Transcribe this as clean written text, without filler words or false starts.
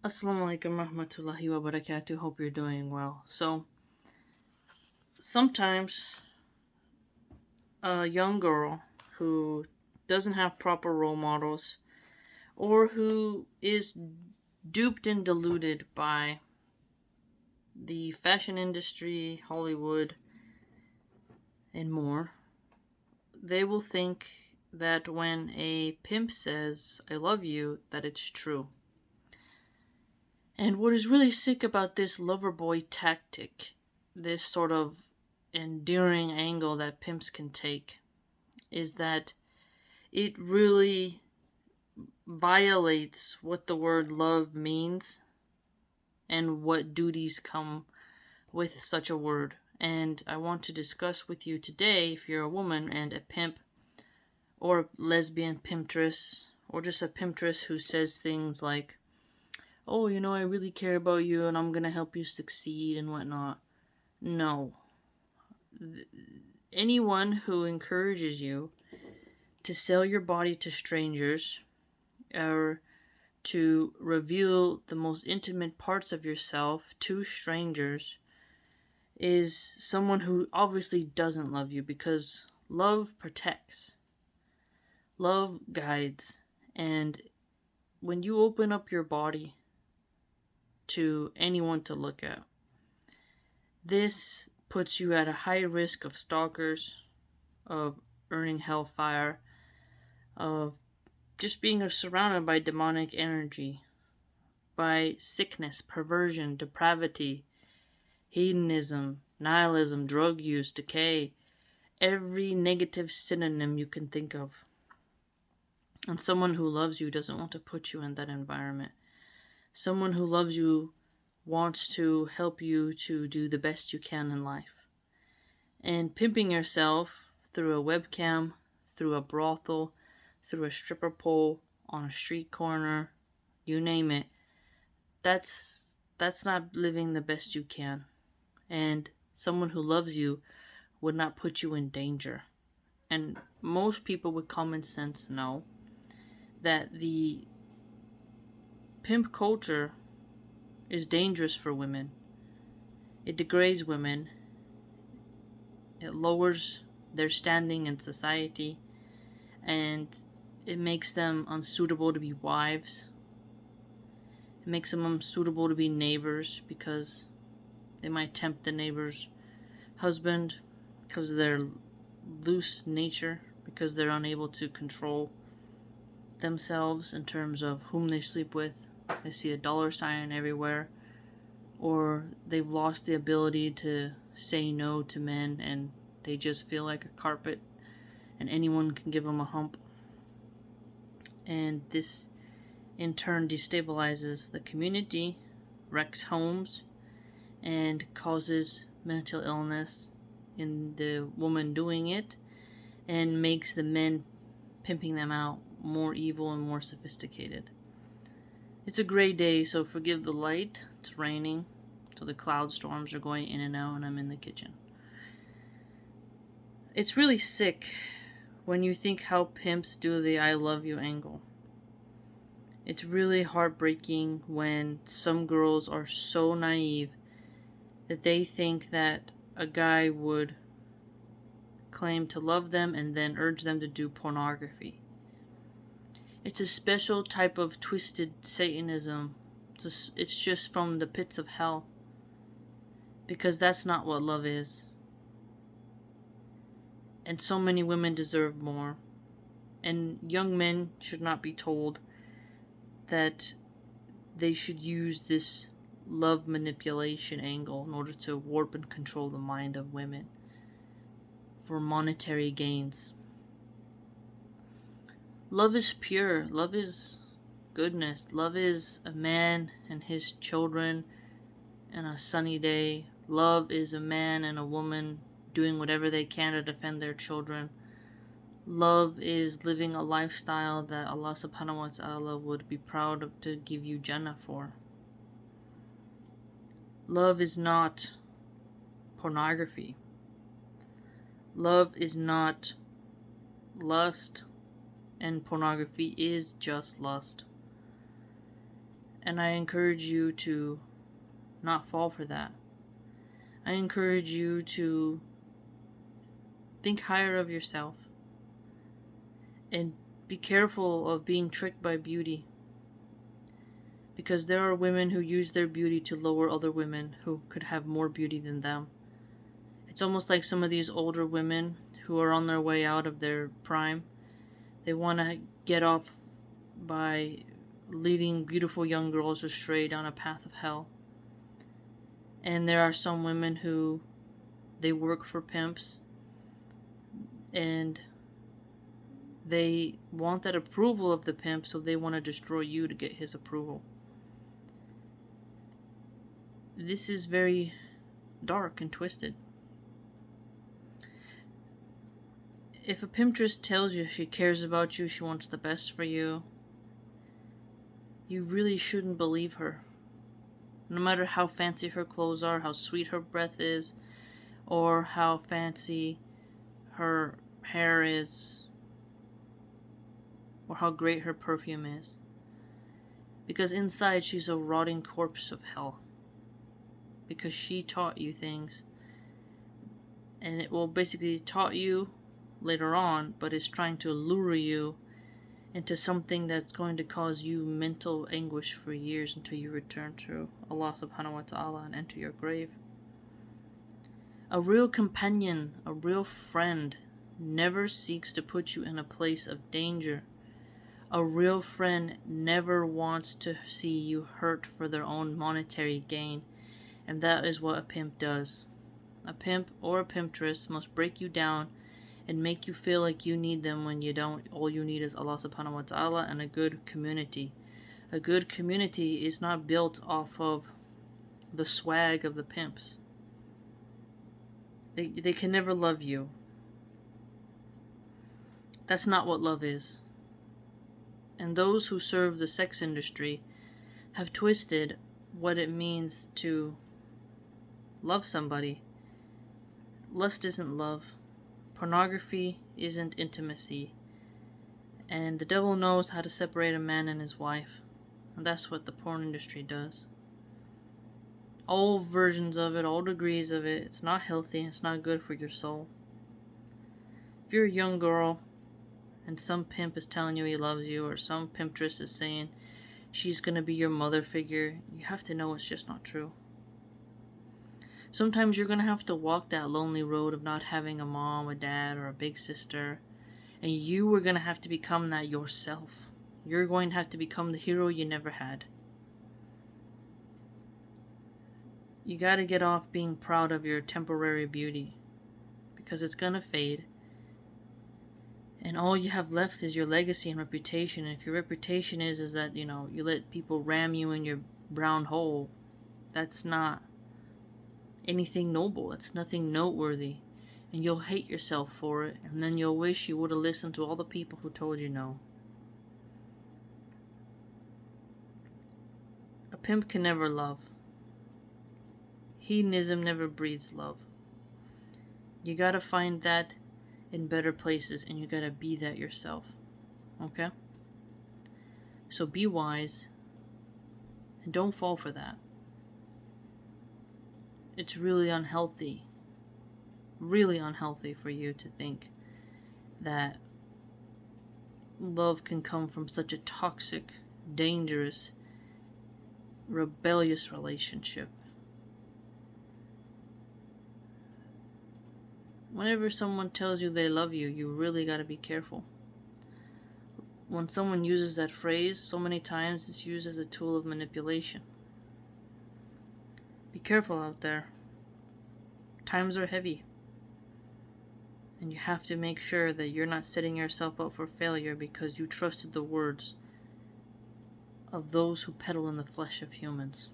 Assalamu alaikum rahmatullahi wa barakatuh. Hope you're doing well. So, sometimes a young girl who doesn't have proper role models or who is duped and deluded by the fashion industry, Hollywood, and more, they will think that when a pimp says, I love you, that it's true. And what is really sick about this lover boy tactic, this sort of endearing angle that pimps can take, is that it really violates what the word love means and what duties come with such a word. And I want to discuss with you today, if you're a woman and a pimp, or a lesbian pimptress, or just a pimptress who says things like, oh, I really care about you and I'm gonna help you succeed and whatnot. No. Anyone who encourages you to sell your body to strangers or to reveal the most intimate parts of yourself to strangers is someone who obviously doesn't love you, because love protects, love guides, and when you open up your body to anyone to look at, this puts you at a high risk of stalkers, of earning hellfire, of just being surrounded by demonic energy, by sickness, perversion, depravity, hedonism, nihilism, drug use, decay, every negative synonym you can think of. And someone who loves you doesn't want to put you in that environment. Someone who loves you wants to help you to do the best you can in life. And pimping yourself through a webcam, through a brothel, through a stripper pole, on a street corner, you name it, that's not living the best you can. And someone who loves you would not put you in danger. And most people with common sense know that the pimp culture is dangerous for women. It degrades women. It lowers their standing in society, and it makes them unsuitable to be wives. It makes them unsuitable to be neighbors, because they might tempt the neighbor's husband because of their loose nature, because they're unable to control themselves in terms of whom they sleep with. They see a dollar sign everywhere, or they've lost the ability to say no to men and they just feel like a carpet and anyone can give them a hump. And this in turn destabilizes the community, wrecks homes, and causes mental illness in the woman doing it, and makes the men pimping them out more evil and more sophisticated. It's a gray day, so forgive the light. It's raining, so the cloud storms are going in and out, and I'm in the kitchen. It's really sick when you think how pimps do the I love you angle. It's really heartbreaking when some girls are so naive that they think that a guy would claim to love them and then urge them to do pornography. It's a special type of twisted Satanism. It's just from the pits of hell, because that's not what love is. And so many women deserve more. And young men should not be told that they should use this love manipulation angle in order to warp and control the mind of women for monetary gains. Love is pure. Love is goodness. Love is a man and his children and a sunny day. Love is a man and a woman doing whatever they can to defend their children. Love is living a lifestyle that Allah subhanahu wa ta'ala would be proud to give you Jannah for. Love is not pornography. Love is not lust, and pornography is just lust. And I encourage you to not fall for that. I encourage you to think higher of yourself and be careful of being tricked by beauty. Because there are women who use their beauty to lower other women who could have more beauty than them. It's almost like some of these older women who are on their way out of their prime. They want to get off by leading beautiful young girls astray down a path of hell. And there are some women who they work for pimps and they want that approval of the pimp, so they want to destroy you to get his approval. This is very dark and twisted. If a pimptress tells you she cares about you, she wants the best for you, you really shouldn't believe her. No matter how fancy her clothes are, how sweet her breath is, or how fancy her hair is, or how great her perfume is. Because inside she's a rotting corpse of hell. Because she taught you things. And it will basically taught you later on, but is trying to lure you into something that's going to cause you mental anguish for years until you return to Allah subhanahu wa ta'ala and enter your grave. A real companion, a real friend, never seeks to put you in a place of danger. A real friend never wants to see you hurt for their own monetary gain, and that is what a pimp does. A pimp or a pimptress must break you down and make you feel like you need them when you don't. All you need is Allah subhanahu wa ta'ala and a good community. A good community is not built off of the swag of the pimps. They can never love you. That's not what love is. And those who serve the sex industry have twisted what it means to love somebody. Lust isn't love. Pornography isn't intimacy. And the devil knows how to separate a man and his wife. And that's what the porn industry does. All versions of it, all degrees of it, it's not healthy, it's not good for your soul. If you're a young girl and some pimp is telling you he loves you, or some pimptress is saying she's going to be your mother figure, you have to know it's just not true. Sometimes you're going to have to walk that lonely road of not having a mom, a dad, or a big sister. And you are going to have to become that yourself. You're going to have to become the hero you never had. You got to get off being proud of your temporary beauty. Because it's going to fade. And all you have left is your legacy and reputation. And if your reputation is that, you let people ram you in your brown hole, that's not anything noble. It's nothing noteworthy. And you'll hate yourself for it. And then you'll wish you would have listened to all the people who told you no. A pimp can never love. Hedonism never breeds love. You gotta find that in better places, and you gotta be that yourself. Okay? So be wise, and don't fall for that. It's really unhealthy for you to think that love can come from such a toxic, dangerous, rebellious relationship. Whenever someone tells you they love you, you really gotta be careful. When someone uses that phrase, so many times it's used as a tool of manipulation. Be careful out there. Times are heavy. And you have to make sure that you're not setting yourself up for failure because you trusted the words of those who peddle in the flesh of humans.